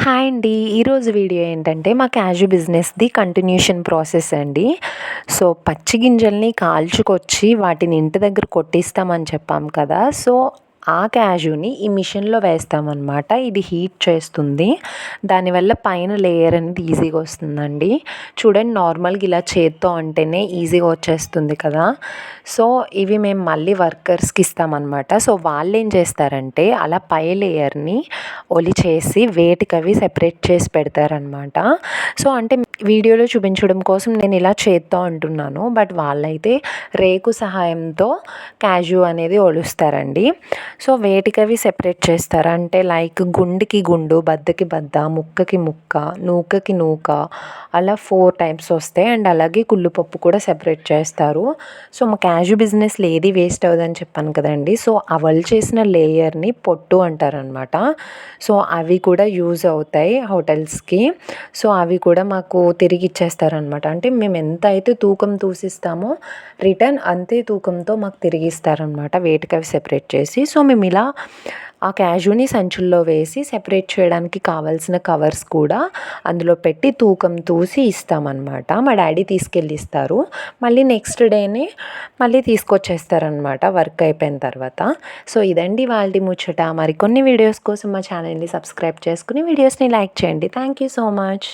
Hi అండి. ఈరోజు video ఏంటంటే మా క్యాజు బిజినెస్‌ది కంటిన్యూషన్ ప్రాసెస్ అండి. సో, పచ్చి గింజల్ని కాల్చుకొచ్చి వాటిని ఇంటి దగ్గర కొట్టిస్తామని చెప్పాం కదా! సో, ఆ క్యాజుని ఈ మిషన్‌లో వేస్తామనమాట. ఇది హీట్ చేస్తుంది. దానివల్ల పైన లేయర్ అనేది ఈజీగా వస్తుందండి. చూడండి, నార్మల్‌గా ఇలా చేత్తో అంటేనే ఈజీగా వచ్చేస్తుంది కదా! సో, ఇవి మేము మళ్ళీ వర్కర్స్‌కి ఇస్తామనమాట. సో, వాళ్ళేం చేస్తారంటే అలా పై లేయర్‌ని ఒలిచేసి వేటికవి సెపరేట్ చేసి పెడతారనమాట. సో, అంటే వీడియోలో చూపించడం కోసం నేను ఇలా చేత్తో అంటున్నాను. బట్ వాళ్ళైతే రేకు సహాయంతో క్యాజు అనేది ఒలుస్తారండి. సో, వేటికవి సెపరేట్ చేస్తారు. అంటే లైక్ గుండుకి గుండు, బద్దకి బద్ద, ముక్కకి ముక్క, నూకకి నూక, అలా 4 టైప్స్ వస్తాయి. అండ్ అలాగే కుళ్ళుపప్పు కూడా సెపరేట్ చేస్తారు. సో, మా క్యాజు బిజినెస్‌లో ఏది వేస్ట్ అవ్వదని చెప్పాను కదండీ. సో, ఆ చేసిన లేయర్ని పొట్టు అంటారనమాట. సో, అవి కూడా యూజ్ అవుతాయి హోటల్స్‌కి. సో, అవి కూడా మాకు తిరిగి ఇచ్చేస్తారనమాట. అంటే మేము ఎంత అయితే తూకం తూసిస్తామో రిటర్న్ అంతే తూకంతో మాకు తిరిగి ఇస్తారనమాట, వేటికవి సెపరేట్ చేసి. సో, మేము ఇలా ఆ క్యాజుని సంచుల్లో వేసి సెపరేట్ చేయడానికి కావాల్సిన కవర్స్ కూడా అందులో పెట్టి తూకం తూసి ఇస్తామన్నమాట. మా డాడీ తీసుకెళ్ళి ఇస్తారు. మళ్ళీ నెక్స్ట్ డేనే మళ్ళీ తీసుకొచ్చేస్తారనమాట వర్క్ అయిపోయిన తర్వాత. సో, ఇదండి వాళ్ళ ముచ్చట. మరికొన్ని వీడియోస్ కోసం మా ఛానల్ని సబ్స్క్రైబ్ చేసుకుని వీడియోస్ని లైక్ చేయండి. Thank you so much.